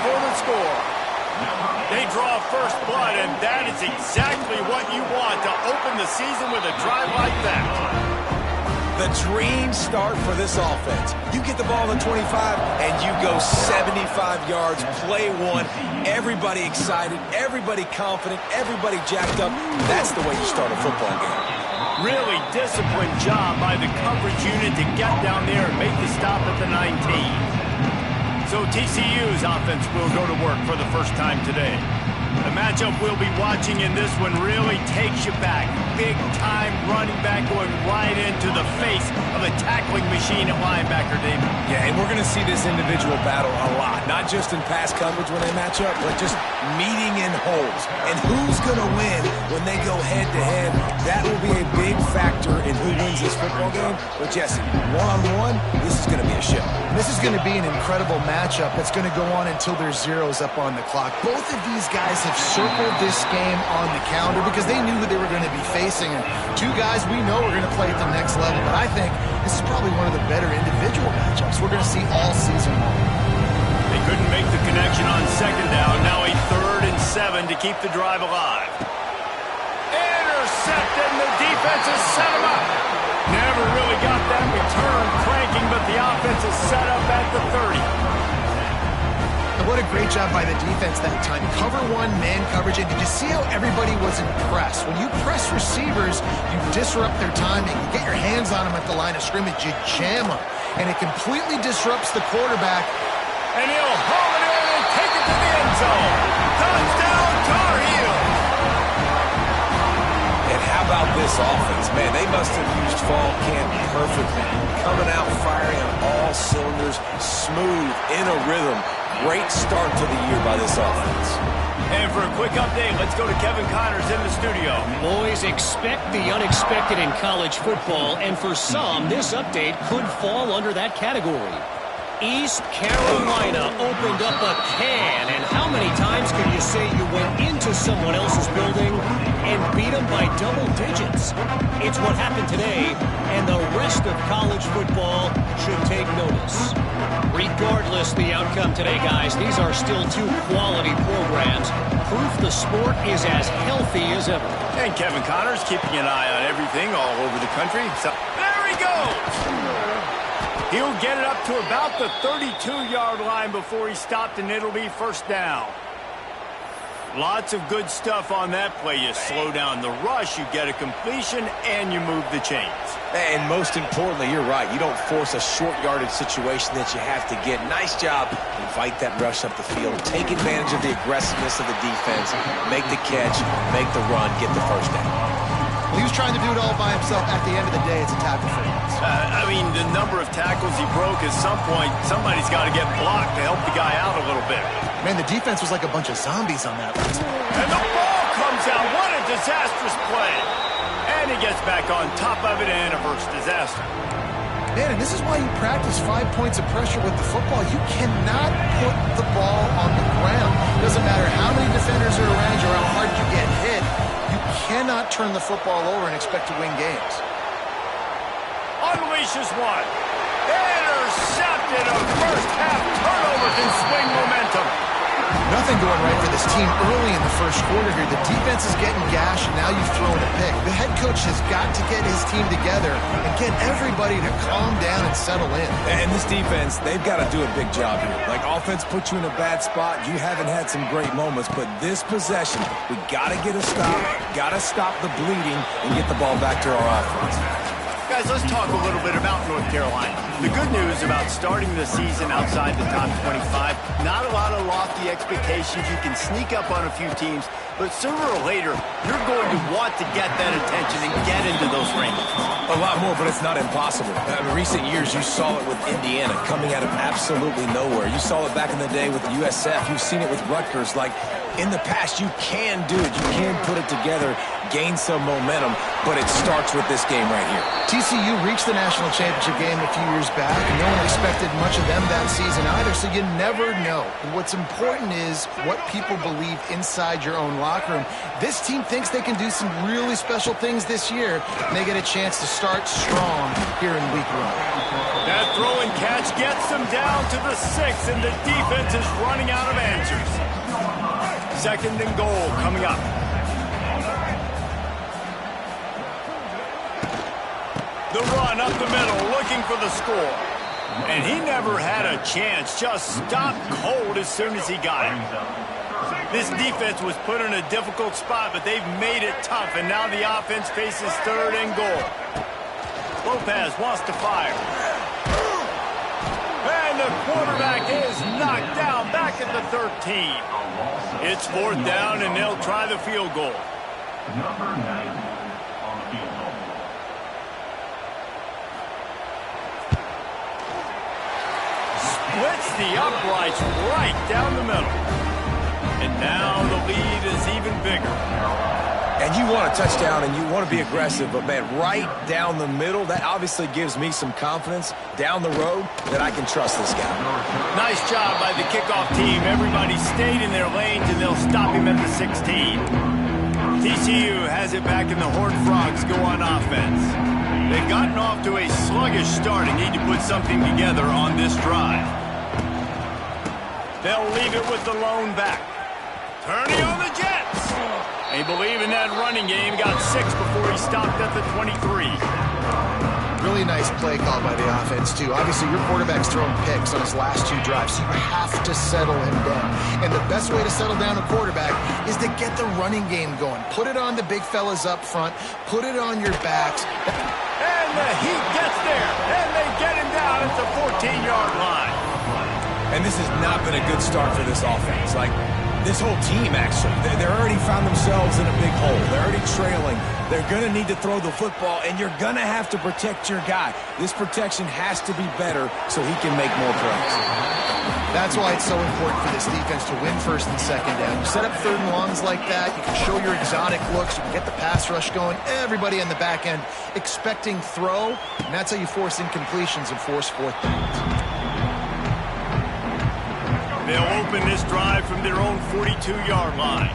for the score. They draw first blood, and that is exactly what you want to open the season with a drive like that. The dream start for this offense. You get the ball on the 25, and you go 75 yards, play one. Everybody excited, everybody confident, everybody jacked up. That's the way you start a football game. Really disciplined job by the coverage unit to get down there and make the stop at the 19. So TCU's offense will go to work for the first time today. The matchup we'll be watching in this one really takes you back. Big-time running back going right into the face of a tackling machine at linebacker, David. Yeah, and we're going to see this individual battle a lot. Not just in pass coverage when they match up, but just meeting in holes. And who's going to win when they go head-to-head? That will be a big factor in who wins this football game. But, Jesse, one-on-one, this is going to be a show. This is going to be an incredible matchup that's going to go on until there's zeros up on the clock. Both of these guys have circled this game on the calendar because they knew who they were going to be facing. And two guys we know are going to play at the next level. But I think this is probably one of the better individual matchups we're going to see all season long. They couldn't make the connection on second down. Now a 3rd and 7 to keep the drive alive. Intercepted, and the defense has set him up. Never really got that return cranking, but the offense is set up at the 30. And what a great job by the defense that time. Cover one, man coverage. And did you see how everybody was impressed? When you press receivers, you disrupt their timing. You get your hands on them at the line of scrimmage. You jam them. And it completely disrupts the quarterback. And he'll haul it in and take it to the end zone. Touchdown, Tar Heels. And how about this offense? Man, they must have used fall camp perfectly. Coming out firing on all cylinders, smooth, in a rhythm. Great start to the year by this offense. And for a quick update, let's go to Kevin Connors in the studio. Boys, expect the unexpected in college football, and for some, this update could fall under that category. East Carolina opened up a can, and how many times can you say you went into someone else's building and beat them by double digits? It's what happened today, and the rest of college football should take notice. Regardless the outcome today, guys, these are still two quality programs. Proof the sport is as healthy as ever. And Kevin Connors keeping an eye on everything all over the country. So there he goes. He'll get it up to about the 32-yard line before he stopped, and it'll be first down. Lots of good stuff on that play. You slow down the rush, you get a completion, and you move the chains. And most importantly, you're right. You don't force a short yardage situation that you have to get. Nice job. Invite that rush up the field. Take advantage of the aggressiveness of the defense. Make the catch, make the run, get the first down. Well, he was trying to do it all by himself. At the end of the day, it's a tackle for him. I mean, the number of tackles he broke, at some point, somebody's got to get blocked to help the guy out a little bit. Man, the defense was like a bunch of zombies on that one. And the ball comes out. What a disastrous play. And he gets back on top of it and averts disaster. Man, and this is why you practice 5 points of pressure with the football. You cannot put the ball on the ground. Doesn't matter how many defenders are around you or how hard you get hit. You cannot turn the football over and expect to win games. Unleashes one. Intercepted. A first half turnover can swing momentum. Nothing going right for this team early in the first quarter here. The defense is getting gashed, and now you've thrown a pick. The head coach has got to get his team together and get everybody to calm down and settle in. And this defense, they've got to do a big job here. Like, offense put you in a bad spot. You haven't had some great moments, but this possession, we got to get a stop, got to stop the bleeding, and get the ball back to our offense. Guys, let's talk a little bit about North Carolina. The good news about starting the season outside the top 25, not a lot of lofty expectations. You can sneak up on a few teams, but sooner or later, you're going to want to get that attention and get into those rankings. A lot more, but it's not impossible. In recent years, you saw it with Indiana coming out of absolutely nowhere. You saw it back in the day with USF. You've seen it with Rutgers. Like, in the past, you can do it. You can put it together, gain some momentum, but it starts with this game right here. TCU reached the national championship game a few years back, and no one expected much of them that season either, so you never know. And what's important is what people believe inside your own locker room. This team thinks they can do some really special things this year, and they get a chance to start strong here in week 1. That throw and catch gets them down to the 6, and the defense is running out of answers. 2nd and goal coming up. The run up the middle, looking for the score. And he never had a chance, just stopped cold as soon as he got it. This defense was put in a difficult spot, but they've made it tough, and now the offense faces 3rd and goal. Lopez wants to fire. And the quarterback is knocked down back at the 13. It's 4th down, and they'll try the field goal. Number 90 on the field goal. Splits the uprights right down the middle. And now the lead is even bigger. And you want a touchdown and you want to be aggressive, but man, right down the middle, that obviously gives me some confidence down the road that I can trust this guy. Nice job by the kickoff team. Everybody stayed in their lanes, and they'll stop him at the 16. TCU has it back, and the Horned Frogs go on offense. They've gotten off to a sluggish start and need to put something together on this drive. They'll leave it with the lone back. Turning on the Jets. They believe in that running game. Got 6 before he stopped at the 23. Really nice play call by the offense, too. Obviously, your quarterback's thrown picks on his last 2 drives, so you have to settle him down. And the best way to settle down a quarterback is to get the running game going. Put it on the big fellas up front. Put it on your backs. And the heat gets there, and they get him down at the 14-yard line. And this has not been a good start for this offense. Like, this whole team, actually. They're already found themselves in a big hole. They're already trailing. They're going to need to throw the football, and you're going to have to protect your guy. This protection has to be better so he can make more plays. That's why it's so important for this defense to win 1st and 2nd down. You set up 3rd and longs like that. You can show your exotic looks. You can get the pass rush going. Everybody on the back end expecting throw, and that's how you force incompletions and force 4th downs. They'll open this drive from their own 42-yard line.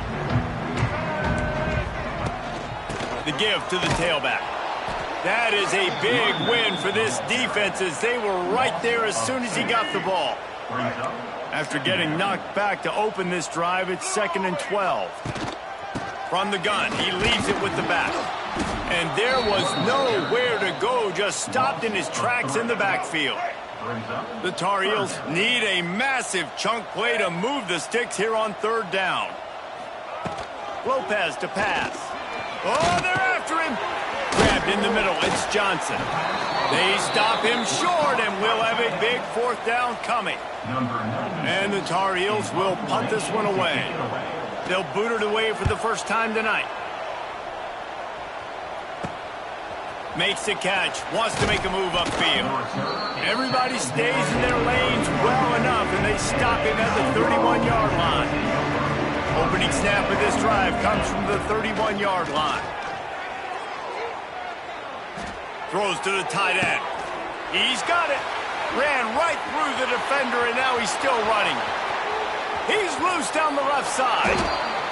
The give to the tailback. That is a big win for this defense, as they were right there as soon as he got the ball. After getting knocked back to open this drive, it's 2nd and 12. From the gun, he leaves it with the back. And there was nowhere to go, just stopped in his tracks in the backfield. The Tar Heels need a massive chunk play to move the sticks here on 3rd down. Lopez to pass. Oh, they're after him. Grabbed in the middle. It's Johnson. They stop him short, and we'll have a big 4th down coming. And the Tar Heels will punt this one away. They'll boot it away for the first time tonight. Makes the catch, wants to make a move upfield. Everybody stays in their lanes well enough, and they stop him at the 31-yard line. Opening snap of this drive comes from the 31-yard line. Throws to the tight end. He's got it. Ran right through the defender, and now he's still running. He's loose down the left side.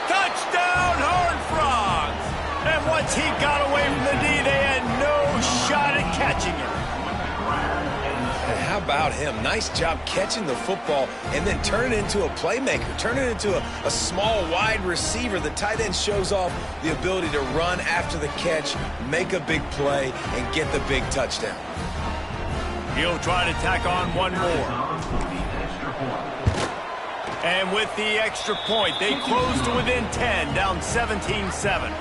Touchdown, Horned Frogs! And once he got away from the D, they had no shot at catching him. And how about him? Nice job catching the football and then turn it into a playmaker. Turn it into a small, wide receiver. The tight end shows off the ability to run after the catch, make a big play, and get the big touchdown. He'll try to tack on one more. And with the extra point, they close to within 10, down 17-7.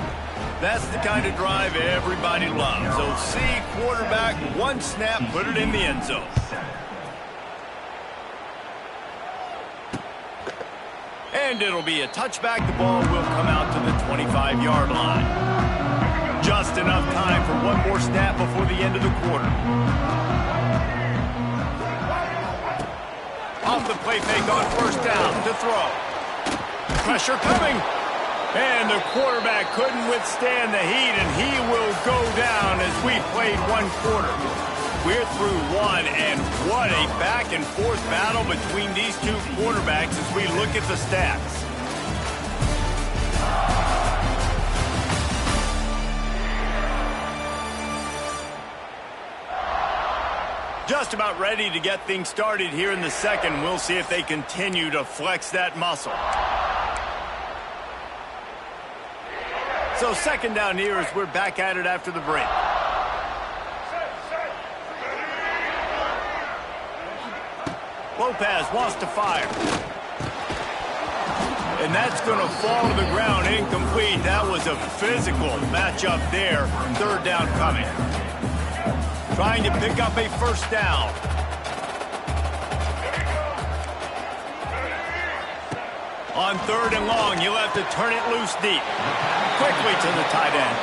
That's the kind of drive everybody loves. OC quarterback, one snap, put it in the end zone. And it'll be a touchback. The ball will come out to the 25-yard line. Just enough time for one more snap before the end of the quarter. Off the play fake on 1st down to throw. Pressure coming. And the quarterback couldn't withstand the heat, and he will go down as we played 1 quarter. We're through 1, and what a back-and-forth battle between these 2 quarterbacks as we look at the stats. Just about ready to get things started here in the second. We'll see if they continue to flex that muscle. So second down here as we're back at it after the break. Lopez wants to fire. And that's going to fall to the ground incomplete. That was a physical matchup there. Third down coming. Trying to pick up a first down. On third and long, you'll have to turn it loose deep. Quickly to the tight end.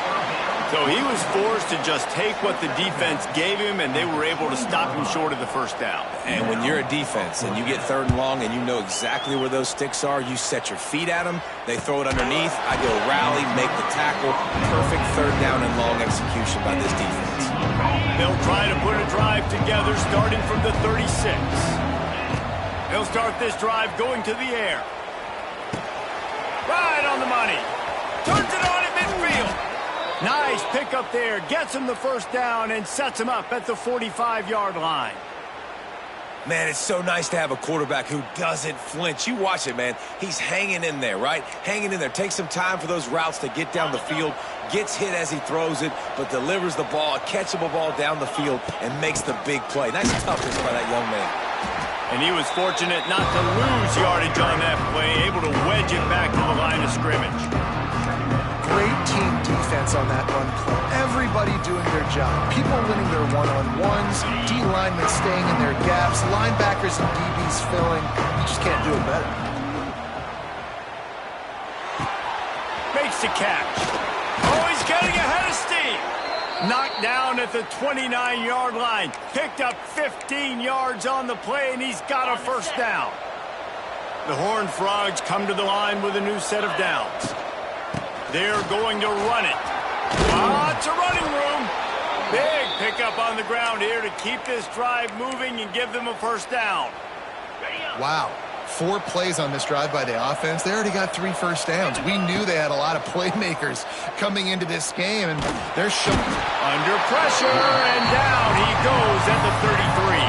So he was forced to just take what the defense gave him, and they were able to stop him short of the first down. And when you're a defense and you get third and long and you know exactly where those sticks are, you set your feet at them, they throw it underneath, I go rally, make the tackle. Perfect third down and long execution by this defense. They'll try to put a drive together starting from the 36. They'll start this drive going to the air. Right on the money. Turns it on at midfield. Nice pickup there. Gets him the first down and sets him up at the 45-yard line. Man, it's so nice to have a quarterback who doesn't flinch. You watch it, man. He's hanging in there, right? Hanging in there. Takes some time for those routes to get down the field. Gets hit as he throws it, but delivers the ball, a catchable ball down the field, and makes the big play. Nice toughness by that young man. And he was fortunate not to lose yardage on that play, able to wedge it back to the line of scrimmage. Great team defense on that run play. Everybody doing their job. People winning their one-on-ones, D linemen staying in their gaps, linebackers and DBs filling. You just can't do it better. Makes the catch. Oh, he's getting ahead of steam. Knocked down at the 29-yard line. Picked up 15 yards on the play, and he's got a first down. The Horned Frogs come to the line with a new set of downs. They're going to run it. Lots of running room. Big pickup on the ground here to keep this drive moving and give them a first down. Wow. 4 plays on this drive by the offense. They already got 3 first downs. We knew they had a lot of playmakers coming into this game, and they're showing. Under pressure, and down he goes at the 33.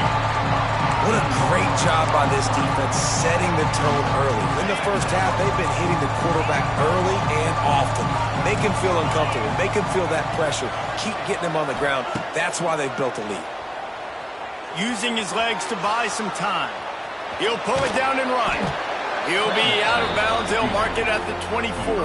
What a great job by this defense setting the tone early. In the first half, they've been hitting the quarterback early and often. Make him feel uncomfortable. Make him feel that pressure. Keep getting him on the ground. That's why they've built a lead. Using his legs to buy some time. He'll pull it down and run. He'll be out of bounds. They'll mark it at the 24.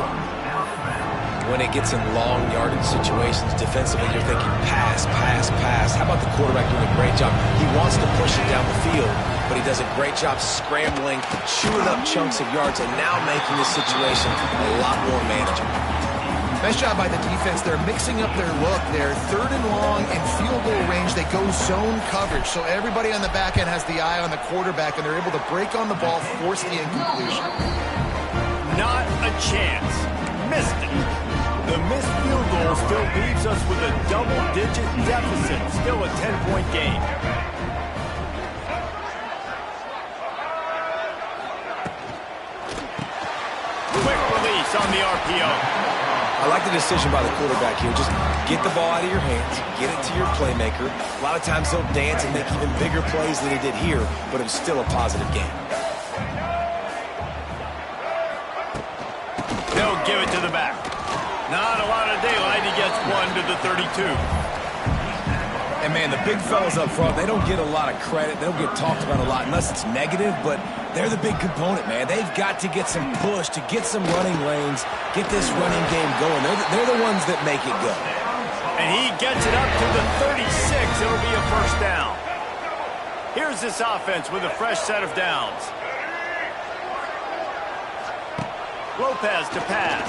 When it gets in long yardage situations, defensively, you're thinking pass, pass, pass. How about the quarterback doing a great job? He wants to push it down the field, but he does a great job scrambling, chewing up chunks of yards, and now making this situation a lot more manageable. Nice job by the defense. They're mixing up their look. They're third and long and field goal range. They go zone coverage, so everybody on the back end has the eye on the quarterback, and they're able to break on the ball, force the incompletion. Not a chance. Missed it. The missed field goal still leaves us with a double-digit deficit. Still a 10-point game. Quick release on the RPO. I like the decision by the quarterback here. Just get the ball out of your hands, get it to your playmaker. A lot of times he'll dance and make even bigger plays than he did here, but it was still a positive game. They'll give it to the back. Not a lot of daylight. He gets one to the 32. And, man, the big fellas up front, they don't get a lot of credit. They don't get talked about a lot unless it's negative, but they're the big component, man. They've got to get some push, to get some running lanes, get this running game going. They're the ones that make it go. And he gets it up to the 36. It'll be a first down. Here's this offense with a fresh set of downs. Lopez to pass.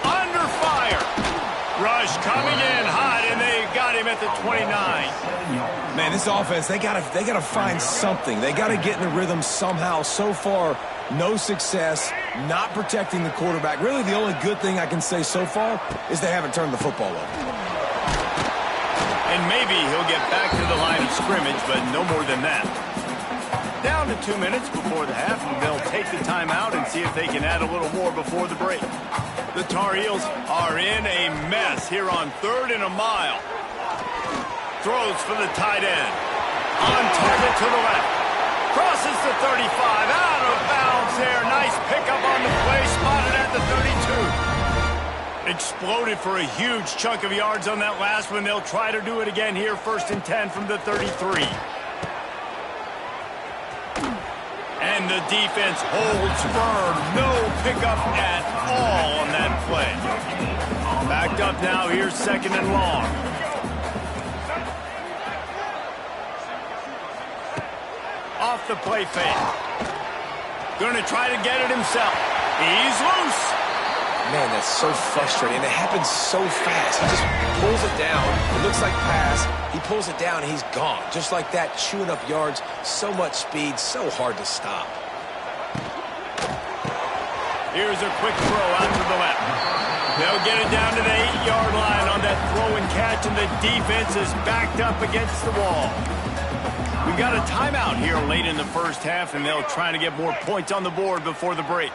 Under fire. Rush coming in hot, and they got him at the 29. Man, this offense, they gotta find something. They gotta get in the rhythm somehow. So far, no success, not protecting the quarterback. Really, the only good thing I can say so far is they haven't turned the football over. And maybe he'll get back to the line of scrimmage, but no more than that. Down to 2 minutes before the half, and they'll take the timeout and see if they can add a little more before the break. The Tar Heels are in a mess here on 3rd and a mile. Throws for the tight end. On target to the left. Crosses the 35. Out of bounds there. Nice pickup on the play. Spotted at the 32. Exploded for a huge chunk of yards on that last one. They'll try to do it again here. 1st and 10 from the 33. And the defense holds firm. No pickup at all on that play. Backed up now. Here's 2nd and long. Off the play fake. Going to try to get it himself. He's loose. Man, that's so frustrating. It happens so fast. He just pulls it down. It looks like pass. He pulls it down, and he's gone. Just like that, chewing up yards. So much speed, so hard to stop. Here's a quick throw out to the left. They'll get it down to the 8-yard line on that throw and catch, and the defense is backed up against the wall. We got a timeout here late in the first half, and they'll try to get more points on the board before the break.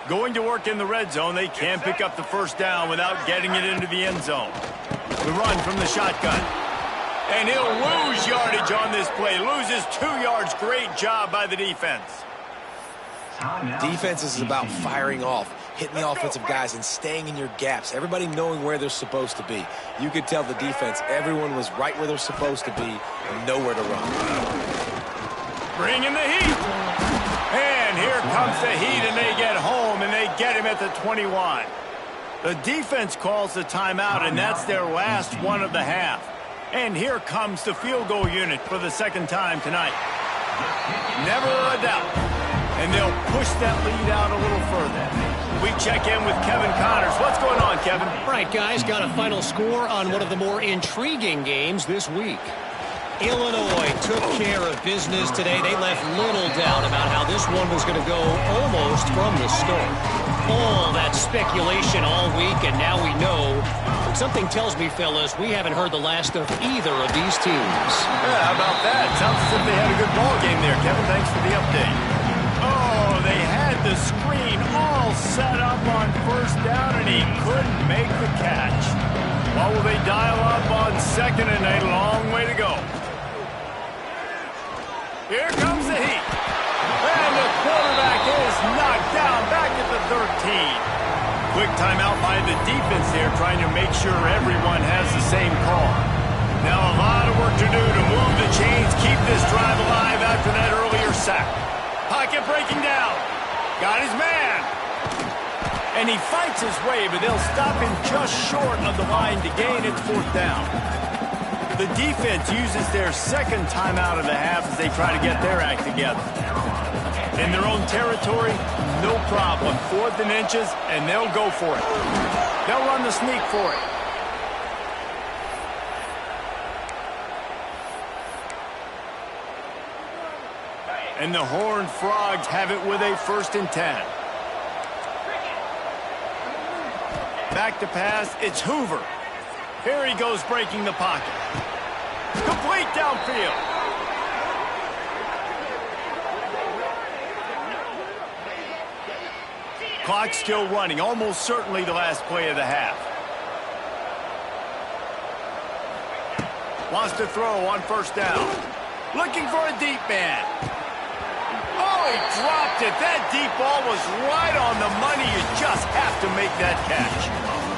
Going to work in the red zone, they can pick up the first down without getting it into the end zone. The run from the shotgun. And he'll lose yardage on this play. Loses 2 yards. Great job by the defense. Defense is about firing off, hitting the offensive guys, and staying in your gaps. Everybody knowing where they're supposed to be. You could tell the defense, everyone was right where they're supposed to be and nowhere to run. Bringing the heat. And here comes the heat, and they get home, and they get him at the 21. The defense calls the timeout, and that's their last one of the half. And here comes the field goal unit for the 2nd time tonight. Never a doubt. And they'll push that lead out a little further. We check in with Kevin Connors. What's going on, Kevin? All right, guys, got a final score on one of the more intriguing games this week. Illinois took care of business today. They left little doubt about how this one was going to go almost from the start. All that speculation all week, and now we know. But something tells me, fellas, we haven't heard the last of either of these teams. Yeah, how about that? Sounds as if they had a good ball game there, Kevin. Thanks for the update. Oh, they had the screen all set up on 1st down, and he couldn't make the catch. What will they dial up on 2nd, and a long way to go? Here comes the heat. And the quarterback is knocked down back at the 13. Quick timeout by the defense there, trying to make sure everyone has the same call. Now a lot of work to do to move the chains, keep this drive alive after that earlier sack. Pocket breaking down. Got his man. And he fights his way, but they'll stop him just short of the line to gain. It's 4th down. The defense uses their 2nd timeout of the half as they try to get their act together. In their own territory, no problem. 4th and inches, and they'll go for it. They'll run the sneak for it. And the Horned Frogs have it with a 1st and 10. Back to pass, it's Hoover. Here he goes breaking the pocket. Complete downfield. Clock still running, almost certainly the last play of the half. Wants to throw on 1st down. Looking for a deep man. Oh, he dropped it. That deep ball was right on the money. You just have to make that catch.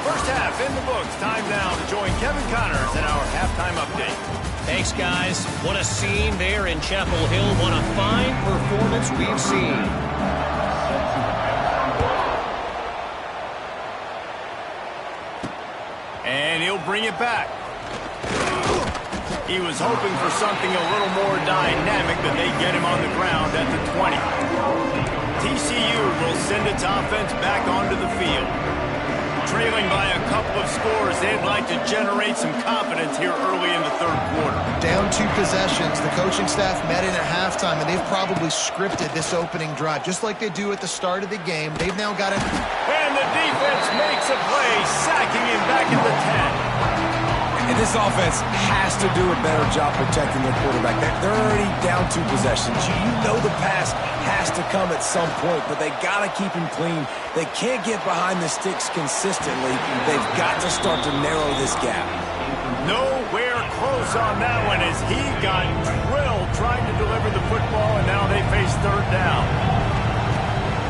First half in the books. Time now to join Kevin Connors in our halftime update. Thanks, guys. What a scene there in Chapel Hill. What a fine performance we've seen. And he'll bring it back. He was hoping for something a little more dynamic, but they get him on the ground at the 20. TCU will send its offense back onto the field. Trailing by a couple of scores, they'd like to generate some confidence here early in the 3rd quarter. Down 2 possessions. The coaching staff met in at halftime, and they've probably scripted this opening drive. Just like they do at the start of the game, they've now got it. And the defense makes a play, sacking him back at the 10. And this offense has to do a better job protecting their quarterback. They're already down 2 possessions. You know the pass has to come at some point, but they got to keep him clean. They can't get behind the sticks consistently. They've got to start to narrow this gap. Nowhere close on that one as he got drilled trying to deliver the football, and now they face third down.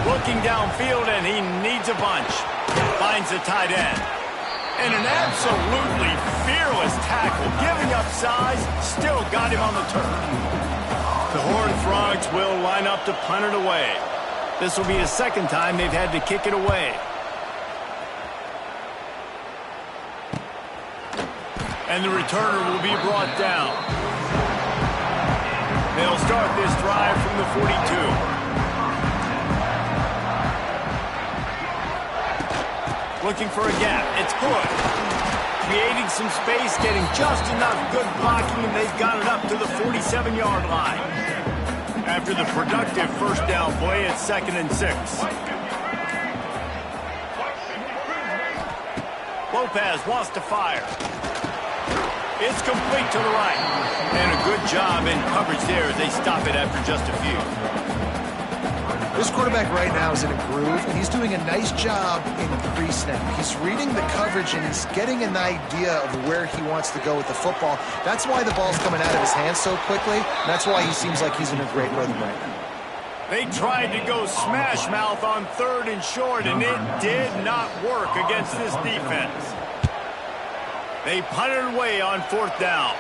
Looking downfield, and he needs a bunch. Finds the tight end. And an absolutely fearless tackle. Giving up size, still got him on the turf. The Horned Frogs will line up to punt it away. This will be the second time they've had to kick it away. And the returner will be brought down. They'll start this drive from the 42. Looking for a gap. It's good. Creating some space, getting just enough good blocking, and they've got it up to the 47-yard line. After the productive first down play, it's 2nd and 6. Lopez wants to fire. It's complete to the right. And a good job in coverage there as they stop it after just a few. This quarterback right now is in a groove, and he's doing a nice job in pre-snap. He's reading the coverage, and he's getting an idea of where he wants to go with the football. That's why the ball's coming out of his hands so quickly. That's why he seems like he's in a great rhythm right now. They tried to go smash mouth on 3rd and short, and it did not work against this defense. They punted away on 4th down,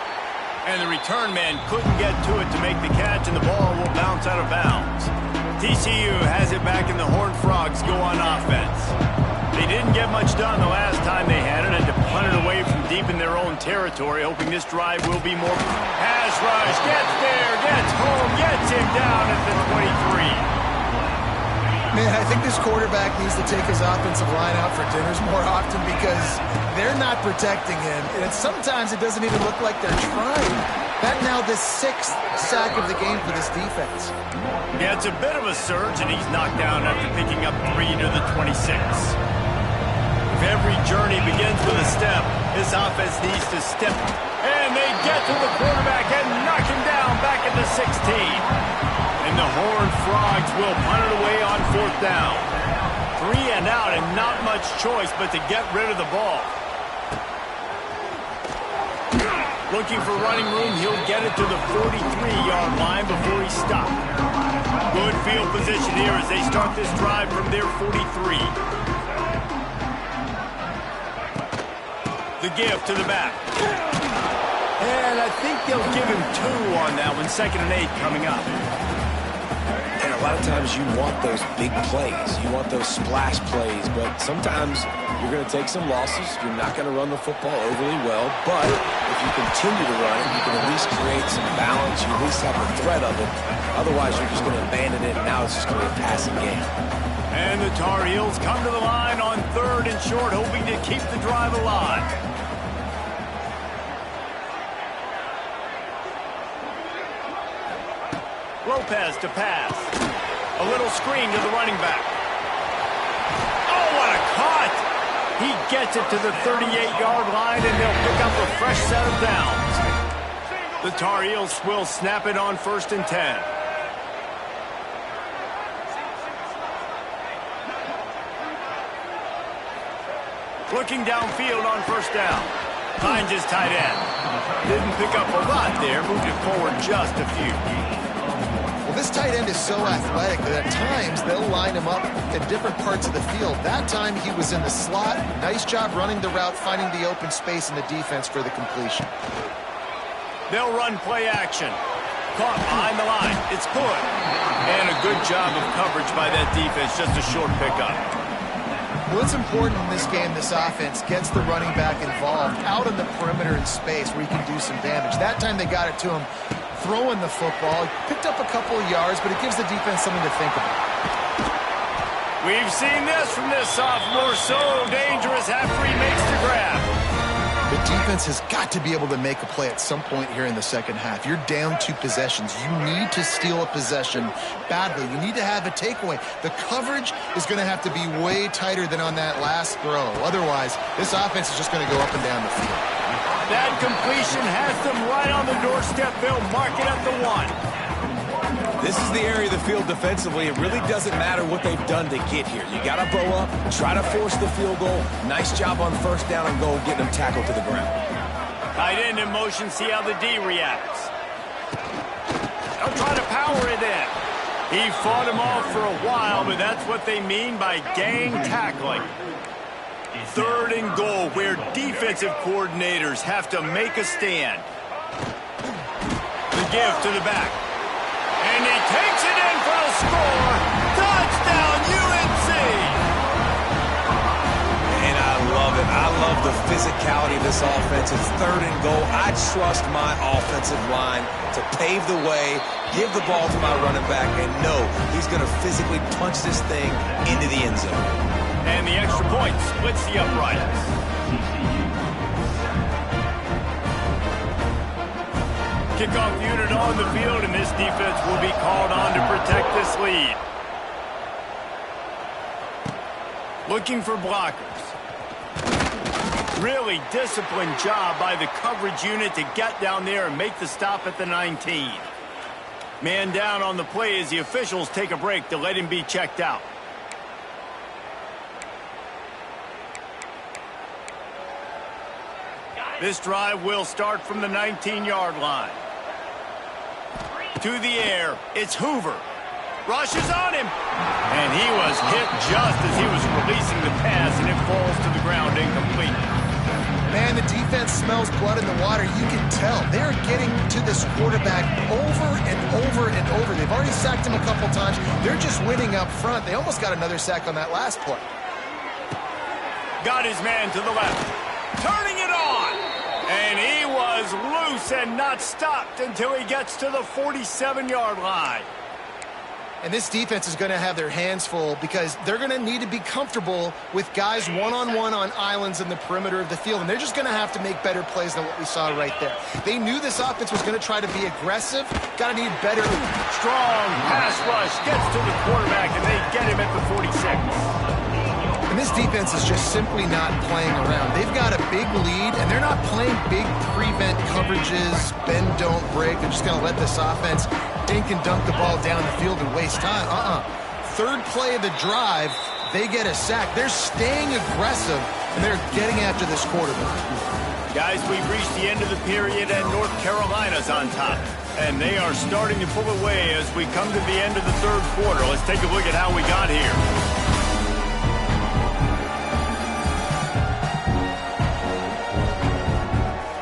and the return man couldn't get to it to make the catch, and the ball will bounce out of bounds. TCU has it back, and the Horned Frogs go on offense. They didn't get much done the last time they had it, and to punt it away from deep in their own territory, hoping this drive will be more. Pass rush, gets there, gets home, gets him down at the 23. Man, I think this quarterback needs to take his offensive line out for dinners more often because they're not protecting him. And sometimes it doesn't even look like they're trying. That now the 6th sack of the game for this defense. Yeah, it's a bit of a surge, and he's knocked down after picking up 3 to the 26. If every journey begins with a step, this offense needs to step. And they get to the quarterback and knock him down back at the 16. And the Horned Frogs will punt it away on 4th down. 3 and out, and not much choice but to get rid of the ball. Looking for running room, he'll get it to the 43-yard line before he stopped. Good field position here as they start this drive from their 43. The give to the back. And I think they'll give him 2 on that one. 2nd and 8 coming up. And a lot of times you want those big plays. You want those splash plays, but sometimes you're going to take some losses. You're not going to run the football overly well, but if you continue to run it, you can at least create some balance. You at least have the threat of it. Otherwise, you're just going to abandon it, and now it's just going to be a passing game. And the Tar Heels come to the line on 3rd and short, hoping to keep the drive alive. Lopez to pass. A little screen to the running back. Oh, what a cut! He gets it to the 38-yard line, and they'll pick up a fresh set of downs. The Tar Heels will snap it on 1st and 10. Looking downfield on 1st down. Finds his tight end. Didn't pick up a lot there, moved it forward just a few. Well, this tight end is so athletic that at times they'll line him up at different parts of the field. That time he was in the slot. Nice job running the route, finding the open space in the defense for the completion. They'll run play action. Caught behind the line. It's good. And a good job of coverage by that defense. Just a short pickup. Well, it's important in this game this offense gets the running back involved out on the perimeter in space where he can do some damage. That time they got it to him throwing the football. Picked up a couple of yards, but it gives the defense something to think about. We've seen this from this sophomore. So dangerous after he makes the grab. The defense has got to be able to make a play at some point here in the second half. You're down 2 possessions. You need to steal a possession badly. You need to have a takeaway. The coverage is going to have to be way tighter than on that last throw. Otherwise, this offense is just going to go up and down the field. That completion has them right on the doorstep. They'll mark it at the 1. This is the area of the field defensively. It really doesn't matter what they've done to get here. You got to bow up, try to force the field goal. Nice job on 1st down and goal, getting them tackled to the ground. Tight end in motion, see how the D reacts. They'll try to power it in. He fought him off for a while, but that's what they mean by gang tackling. 3rd and goal, where defensive coordinators have to make a stand. The give to the back. And he takes it in for the score. Touchdown, UNC! And I love it. I love the physicality of this offense. It's 3rd and goal. I trust my offensive line to pave the way, give the ball to my running back, and know he's going to physically punch this thing into the end zone. And the extra point splits the uprights. Kickoff unit on the field, and this defense will be called on to protect this lead. Looking for blockers. Really disciplined job by the coverage unit to get down there and make the stop at the 19. Man down on the play as the officials take a break to let him be checked out. This drive will start from the 19-yard line. To the air, it's Hoover. Rushes on him. And he was hit just as he was releasing the pass, and it falls to the ground incomplete. Man, the defense smells blood in the water. You can tell. They're getting to this quarterback over and over and over. They've already sacked him a couple times. They're just winning up front. They almost got another sack on that last play. Got his man to the left. Turning it on. And he was loose and not stopped until he gets to the 47-yard line. And this defense is going to have their hands full because they're going to need to be comfortable with guys one-on-one on islands in the perimeter of the field. And they're just going to have to make better plays than what we saw right there. They knew this offense was going to try to be aggressive. Got to need better. Strong pass rush gets to the quarterback, and they get him at the 46. And this defense is just simply not playing around. They've got a big lead, and they're not playing big prevent coverages, bend, don't break. They're just going to let this offense dink and dunk the ball down the field and waste time. 3rd play of the drive, they get a sack. They're staying aggressive, and they're getting after this quarterback. Guys, we've reached the end of the period, and North Carolina's on top. And they are starting to pull away as we come to the end of the 3rd quarter. Let's take a look at how we got here.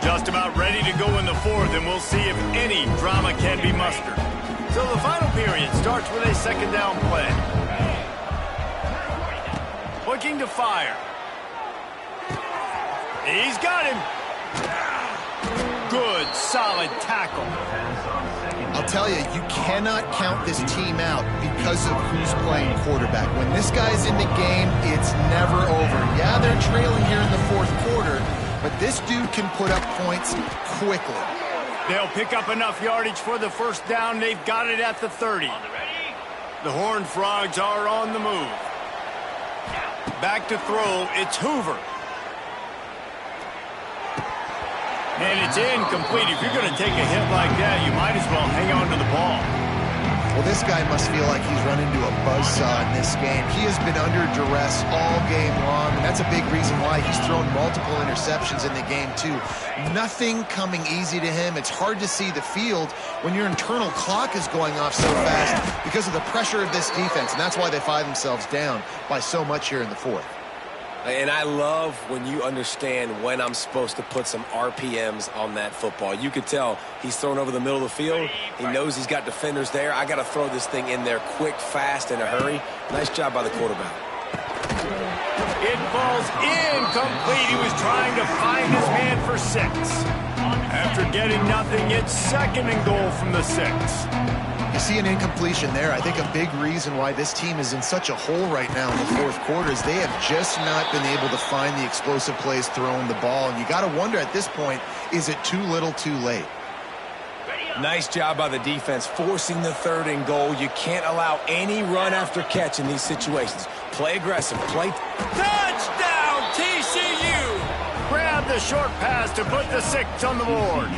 Just about ready to go in the 4th, and we'll see if any drama can be mustered. So the final period starts with a 2nd down play. Looking to fire. He's got him. Good, solid tackle. I'll tell you, you cannot count this team out because of who's playing quarterback. When this guy's in the game, it's never over. Yeah, they're trailing here in the 4th quarter, but this dude can put up points quickly. They'll pick up enough yardage for the 1st down. They've got it at the 30. The Horned Frogs are on the move. Back to throw, it's Hoover. And it's incomplete. If you're going to take a hit like that, you might as well hang on to the ball. Well, this guy must feel like he's run into a buzzsaw in this game. He has been under duress all game long, and that's a big reason why he's thrown multiple interceptions in the game, too. Nothing coming easy to him. It's hard to see the field when your internal clock is going off so fast because of the pressure of this defense, and that's why they find themselves down by so much here in the 4th. And I love when you understand when I'm supposed to put some RPMs on that football. You could tell he's thrown over the middle of the field. He knows he's got defenders there. I got to throw this thing in there quick, fast, in a hurry. Nice job by the quarterback. It falls incomplete. He was trying to find his man for 6. After getting nothing, it's 2nd and goal from the 6. You see an incompletion there. I think a big reason why this team is in such a hole right now in the 4th quarter is they have just not been able to find the explosive plays throwing the ball. And you got to wonder at this point, is it too little too late? Nice job by the defense forcing the 3rd and goal. You can't allow any run after catch in these situations. Play aggressive. Play. Touchdown, TCU! Grab the short pass to put the 6 on the board.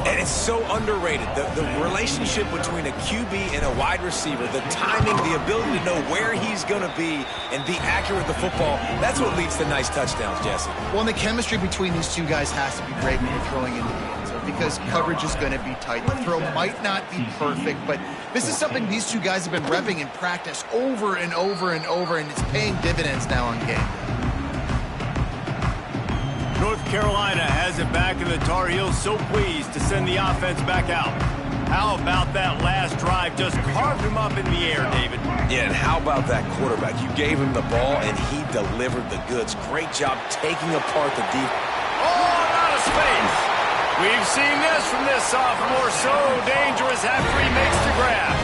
And it's so underrated. The relationship between a QB and a wide receiver, the timing, the ability to know where he's going to be and be accurate with the football, that's what leads to nice touchdowns, Jesse. Well, and the chemistry between these two guys has to be great when you're throwing into the end zone. because coverage is going to be tight. The throw might not be perfect, but this is something these two guys have been repping in practice over and over and over, and it's paying dividends now on game. North Carolina has it back, and the Tar Heels so pleased to send the offense back out. How about that last drive? Just carved him up in the air, David. Yeah, and how about that quarterback? You gave him the ball, and he delivered the goods. Great job taking apart the defense. Oh, out of space. We've seen this from this sophomore. So dangerous after he makes the grab.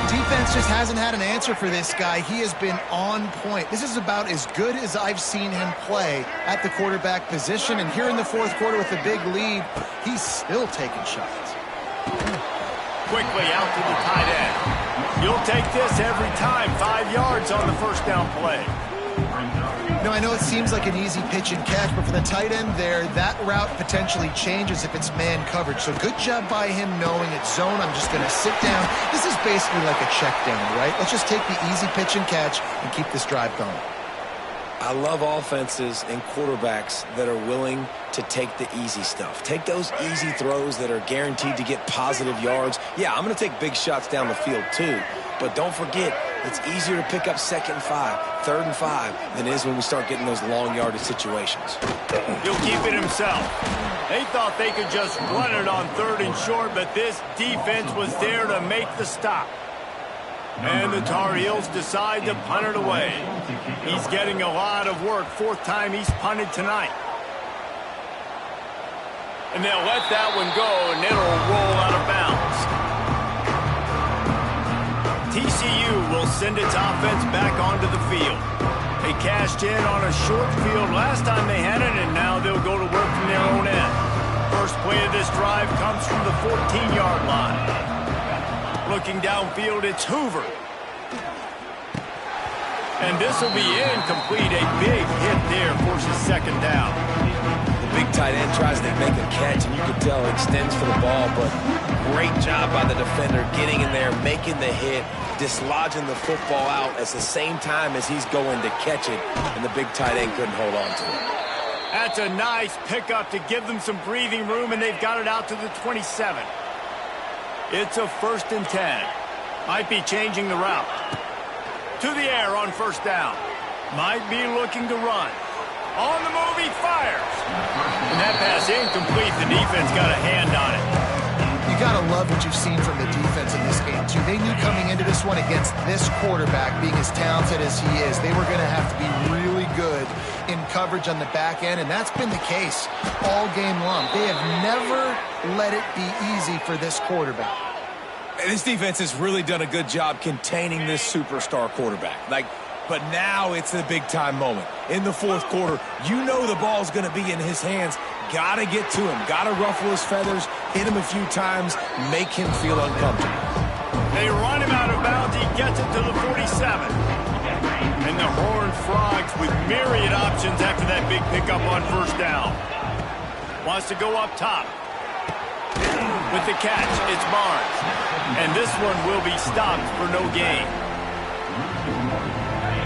Defense just hasn't had an answer for this guy. He has been on point. This is about as good as I've seen him play at the quarterback position. And here in the fourth quarter with a big lead, he's still taking shots. Quickly out to the tight end. You'll take this every time. 5 yards on the first down play. Now, I know it seems like an easy pitch and catch, but for the tight end there, that route potentially changes if it's man coverage. So good job by him knowing it's zone. I'm just going to sit down. This is basically like a check down, right? Let's just take the easy pitch and catch and keep this drive going. I love offenses and quarterbacks that are willing to take the easy stuff. Take those easy throws that are guaranteed to get positive yards. Yeah, I'm going to take big shots down the field too. But don't forget, it's easier to pick up 2nd and 5, 3rd and 5 than it is when we start getting those long yardage situations. He'll keep it himself. They thought they could just run it on 3rd and short, but this defense was there to make the stop. And the Tar Heels decide to punt it away. He's getting a lot of work. 4th time he's punted tonight. And they'll let that one go, and it'll roll out of bounds. TCU will send its offense back onto the field. They cashed in on a short field last time they had it, and now they'll go to work from their own end. First play of this drive comes from the 14-yard line. Looking downfield, it's Hoover. And this will be incomplete. A big hit there, forces 2nd down. The big tight end tries to make a catch, and you can tell it extends for the ball, but great job by the defender getting in there, making the hit, dislodging the football out at the same time as he's going to catch it, and the big tight end couldn't hold on to it. That's a nice pickup to give them some breathing room, and they've got it out to the 27. It's a 1st and 10. Might be changing the route. To the air on 1st down. Might be looking to run. On the move, he fires. And that pass incomplete. The defense got a hand on it. You got to love what you've seen from the defense in this game, too. They knew coming into this one against this quarterback, being as talented as he is, they were going to have to be really good in coverage on the back end, and that's been the case all game long. They have never let it be easy for this quarterback. This defense has really done a good job containing this superstar quarterback. But now it's the big-time moment. In the fourth quarter, you know the ball's going to be in his hands. Got to get to him. Got to ruffle his feathers, hit him a few times, make him feel uncomfortable. They run him out of bounds. He gets it to the 47. And the Horned Frogs with myriad options after that big pickup on 1st down. Wants to go up top. With the catch, it's Barnes. And this one will be stopped for no gain.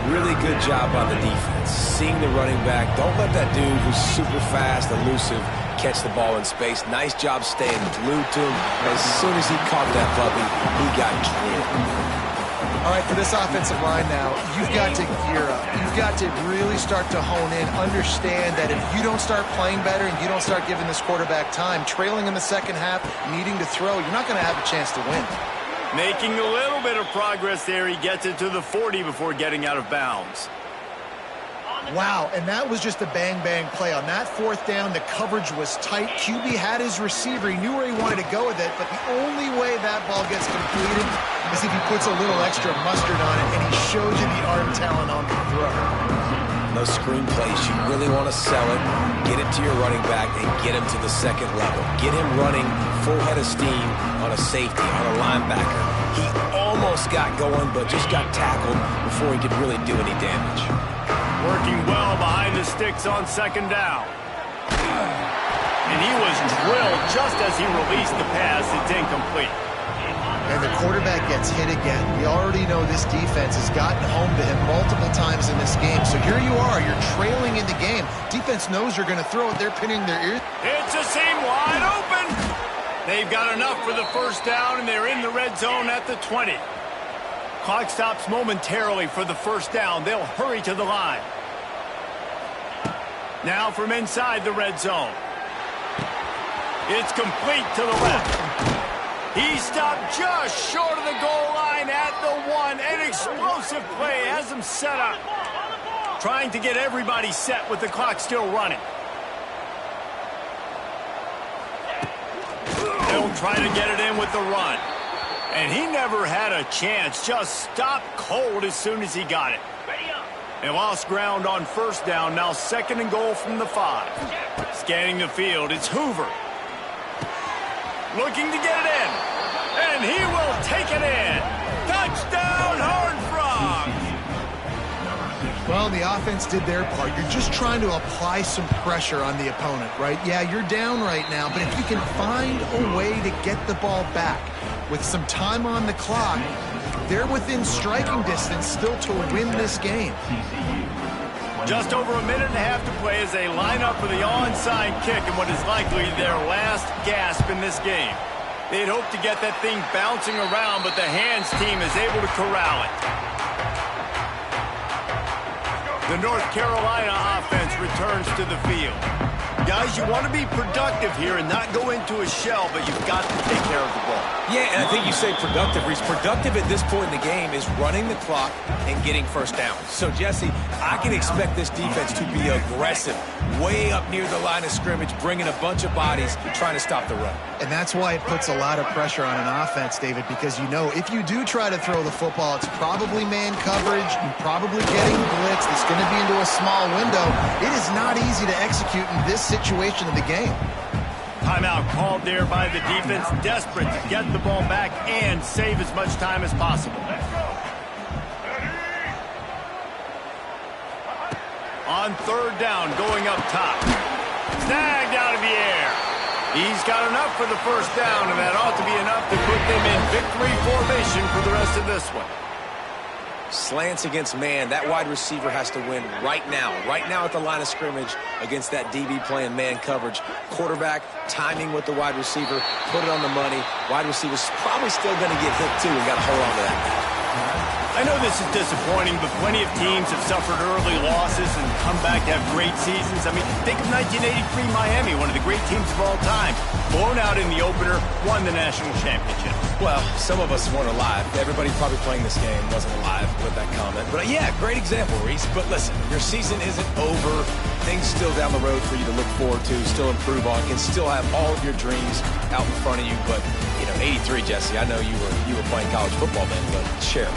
Really good job by the defense. Seeing the running back. Don't let that dude who's super fast, elusive, catch the ball in space. Nice job staying glued to him. As soon as he caught that puppy, he got killed. All right, for this offensive line now, you've got to gear up. You've got to really start to hone in, understand that if you don't start playing better and you don't start giving this quarterback time, trailing in the second half, needing to throw, you're not going to have a chance to win. Making a little bit of progress there. He gets it to the 40 before getting out of bounds. Wow, and that was just a bang-bang play. On that 4th down, the coverage was tight. QB had his receiver. He knew where he wanted to go with it, but the only way that ball gets completed is if he puts a little extra mustard on it, and he shows you the arm talent on the throw. Those screen plays, you really want to sell it, get it to your running back, and get him to the 2nd level. Get him running full head of steam on a safety, on a linebacker. He almost got going, but just got tackled before he could really do any damage. Working well behind the sticks on 2nd down. And he was drilled just as he released the pass. It's incomplete. And the quarterback gets hit again. We already know this defense has gotten home to him multiple times in this game. So here you are. You're trailing in the game. Defense knows you're going to throw it. They're pinning their ears. It's a seam wide open. They've got enough for the first down, and they're in the red zone at the 20. Clock stops momentarily for the first down. They'll hurry to the line. Now from inside the red zone. It's complete to the left. He stopped just short of the goal line at the 1. An explosive play has him set up. Trying to get everybody set with the clock still running. They'll try to get it in with the run. And he never had a chance. Just stopped cold as soon as he got it. They lost ground on first down. Now 2nd and goal from the 5. Scanning the field, it's Hoover. Looking to get it in. And he will take it in. Touchdown, Horned Frogs! Well, the offense did their part. You're just trying to apply some pressure on the opponent, right? Yeah, you're down right now, but if you can find a way to get the ball back with some time on the clock, they're within striking distance still to win this game. Just over a minute and a half to play as they line up for the onside kick in what is likely their last gasp in this game. They'd hope to get that thing bouncing around, but the hands team is able to corral it. The North Carolina offense returns to the field. Guys, you want to be productive here and not go into a shell, but you've got to take care of the ball. Yeah, and I think you say productive, Reese. Productive at this point in the game is running the clock and getting first down. So, Jesse, I can expect this defense to be aggressive, way up near the line of scrimmage, bringing a bunch of bodies, trying to stop the run. And that's why it puts a lot of pressure on an offense, David, because you know if you do try to throw the football, it's probably man coverage, you're probably getting blitzed, it's going to be into a small window. It is not easy to execute in this situation of the game. Timeout called there by the defense, desperate to get the ball back and save as much time as possible. On 3rd down, going up top. Snagged out of the air. He's got enough for the first down, and that ought to be enough to put them in victory formation for the rest of this one. Slants against man. That wide receiver has to win right now at the line of scrimmage against that DB playing man coverage. Quarterback timing with the wide receiver, put it on the money. Wide receiver's probably still going to get hit too and got to hold on to that. I know this is disappointing, but plenty of teams have suffered early losses and come back to have great seasons. I mean, think of 1983 Miami, one of the great teams of all time. Blown out in the opener, won the national championship. Well, some of us weren't alive. Everybody probably playing this game wasn't alive with that comment. But yeah, great example, Reese. But listen, your season isn't over. Things still down the road for you to look forward to, still improve on, can still have all of your dreams out in front of you. But, you know, 83, Jesse, I know you were playing college football then, but share.